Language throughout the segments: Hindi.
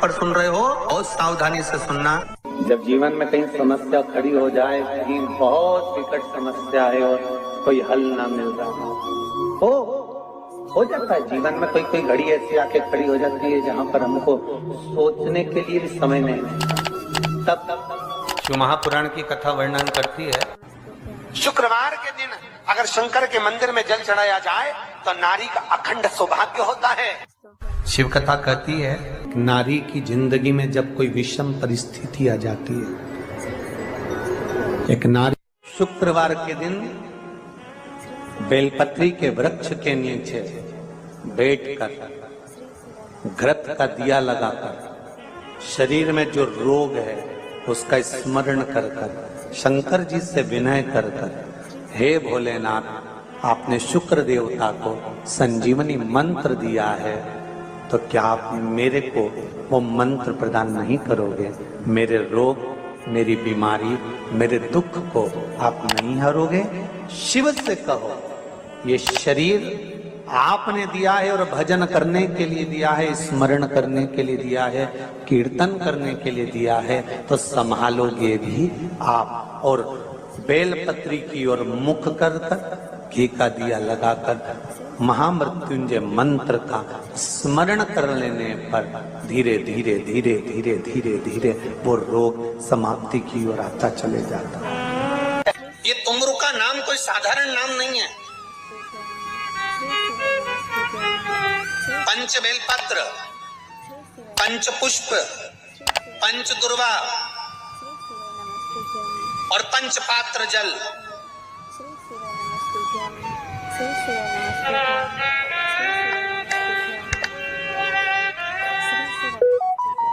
पर सुन रहे हो बहुत सावधानी से सुनना। जब जीवन में कहीं समस्या खड़ी हो जाए, कहीं बहुत विकट समस्या है और कोई हल ना मिल रहा हो जाता है जीवन में, कोई घड़ी ऐसी आके खड़ी हो जाती है जहाँ पर हमको सोचने के लिए भी समय नहीं है। तब शिव महापुराण की कथा वर्णन करती है, शुक्रवार के दिन अगर शंकर के मंदिर में जल चढ़ाया जाए तो नारी का अखंड सौभाग्य होता है। शिव कथा कहती है कि नारी की जिंदगी में जब कोई विषम परिस्थिति आ जाती है, एक नारी शुक्रवार के दिन बेलपत्री के वृक्ष के नीचे बैठकर घृत का दिया लगाकर शरीर में जो रोग है उसका स्मरण कर कर शंकर जी से विनय कर कर, हे भोलेनाथ आपने शुक्र देवता को संजीवनी मंत्र दिया है तो क्या आप मेरे को वो मंत्र प्रदान नहीं करोगे? मेरे रोग, मेरी बीमारी, मेरे दुख को आप नहीं हरोगे? शिव से कहो ये शरीर आपने दिया है और भजन करने के लिए दिया है, स्मरण करने के लिए दिया है, कीर्तन करने के लिए दिया है, तो संभालोगे भी आप। और बेलपत्री की ओर मुख कर घी का दिया लगाकर महामृत्युंजय मंत्र का स्मरण कर लेने पर धीरे धीरे धीरे धीरे धीरे धीरे वो रोग समाप्ति की ओर आता चले जाता है। ये तुमरू का नाम कोई साधारण नाम नहीं है। पंच बेलपत्र, पंच पुष्प, पंच दुर्वा और पंच पात्र जल,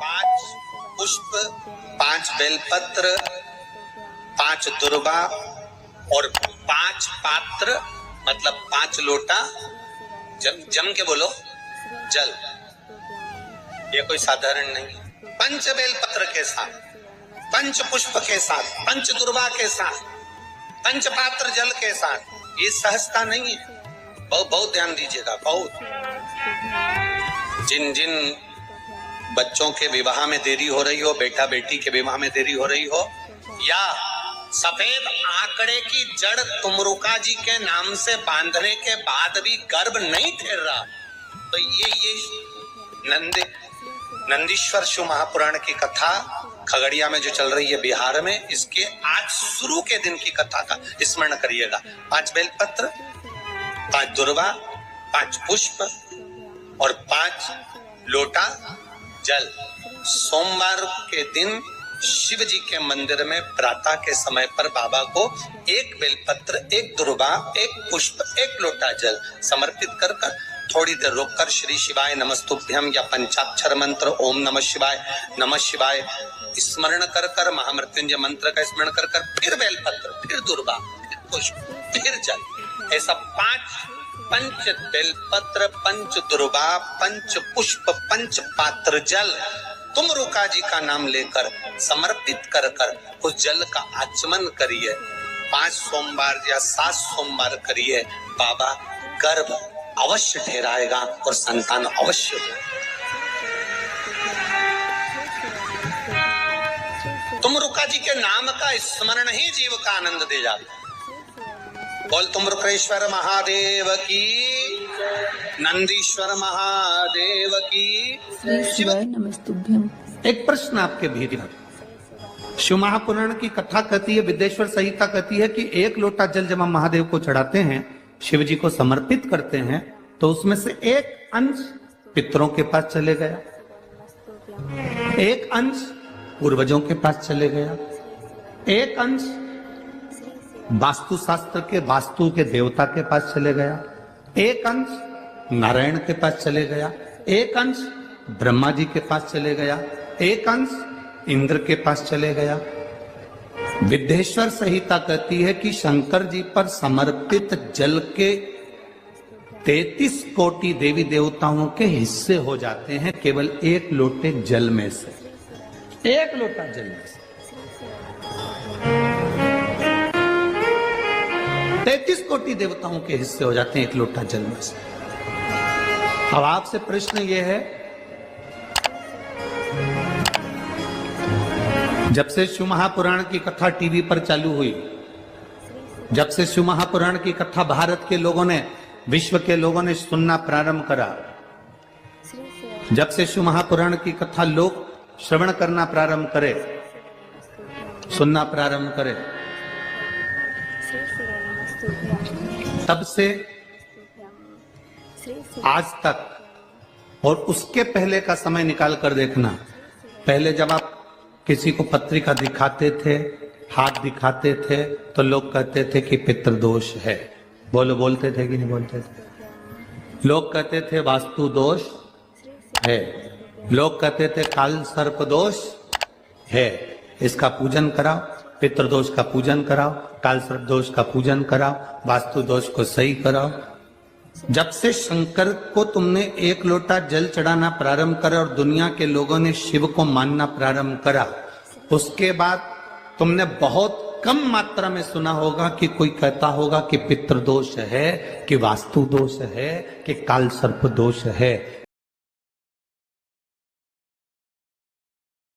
पांच पुष्प, पांच बेलपत्र, पांच दुर्वा और पांच पात्र मतलब 5 लोटा जम के बोलो जल। ये कोई साधारण नहीं। पंच बेलपत्र के साथ, पंच पुष्प के साथ, पंच दुर्वा के साथ, पंच पात्र जल के साथ, ये सहजता नहीं है। बहुत ध्यान दीजिएगा। बहुत जिन बच्चों के विवाह में देरी हो रही हो, बेटा बेटी के विवाह में देरी हो रही हो, या सफेद आंकड़े की जड़ तुमरुका जी के नाम से बांधने के बाद भी गर्भ नहीं ठहर रहा, तो ये नंदीश्वर शिव महापुराण की कथा खगड़िया में जो चल रही है बिहार में, इसके आज शुरू के दिन की कथा का स्मरण करिएगा। 5 बेलपत्र, 5 दुर्वा, 5 पुष्प और 5 लोटा जल। सोमवार के दिन शिव जी के मंदिर में प्रातः के समय पर बाबा को 1 बेलपत्र, 1 दुर्वा, 1 पुष्प, 1 लोटा जल समर्पित कर थोड़ी देर रोककर श्री शिवाय नमस्तुभ्यम या पंचाक्षर मंत्र ओम नमः शिवाय स्मरण कर महामृत्युंजय मंत्र का स्मरण कर फिर बेलपत्र, फिर दुर्वा, फिर पुष्प, फिर जल। ऐसा 5 पंच बेलपत्र, पंच दुर्वा, पंच पुष्प, पंच पात्र जल तुमरुका जी का नाम लेकर समर्पित कर उस जल का आचमन करिए। 5 सोमवार या 7 सोमवार करिए, बाबा गर्भ अवश्य ठहराएगा और संतान अवश्य हो। तुमरुका जी के नाम का स्मरण ही जीव का आनंद दे जाता। बोल तुमरुकेश्वर महादेव की, नंदीश्वर महादेव की। शिवाय नमस्तुभ्यम। एक प्रश्न आपके भीतर, शिव महापुराण की कथा कहती है, विद्येश्वर संहिता कहती है कि 1 लोटा जल जब हम महादेव को चढ़ाते हैं, शिव जी को समर्पित करते हैं, तो उसमें से 1 अंश पितरों के पास चले गया, 1 अंश पूर्वजों के पास चले गया, 1 अंश वास्तु शास्त्र के वास्तु के देवता के पास चले गया, 1 अंश नारायण के पास चले गया, 1 अंश ब्रह्मा जी के पास चले गया, 1 अंश इंद्र के पास चले गया। विद्येश्वर संहिता कहती है कि शंकर जी पर समर्पित जल के 33 कोटि देवी देवताओं के हिस्से हो जाते हैं केवल 1 लोटे जल में से, 1 लोटा जल में से 33 कोटि देवताओं के हिस्से हो जाते हैं 1 लोटा जल में से। अब आपसे प्रश्न यह है जब से शिव महापुराण की कथा टीवी पर चालू हुई, जब से शिव महापुराण की कथा भारत के लोगों ने, विश्व के लोगों ने सुनना प्रारंभ करा, जब से शिव महापुराण की कथा लोग श्रवण करना प्रारंभ करे, सुनना प्रारंभ करे, तब से आज तक और उसके पहले का समय निकाल कर देखना। पहले जब आप किसी को पत्रिका दिखाते थे, हाथ दिखाते थे, तो लोग कहते थे कि पितृदोष है। बोलते थे कि नहीं बोलते थे? लोग कहते थे वास्तु दोष है, लोग कहते थे काल सर्प दोष है, इसका पूजन कराओ, पितृदोष का पूजन कराओ, काल सर्प दोष का पूजन कराओ, वास्तु दोष को सही कराओ। जब से शंकर को तुमने एक लोटा जल चढ़ाना प्रारंभ करा और दुनिया के लोगों ने शिव को मानना प्रारंभ करा, उसके बाद तुमने बहुत कम मात्रा में सुना होगा कि कोई कहता होगा कि पितृदोष है, कि वास्तु दोष है, कि काल सर्प दोष है।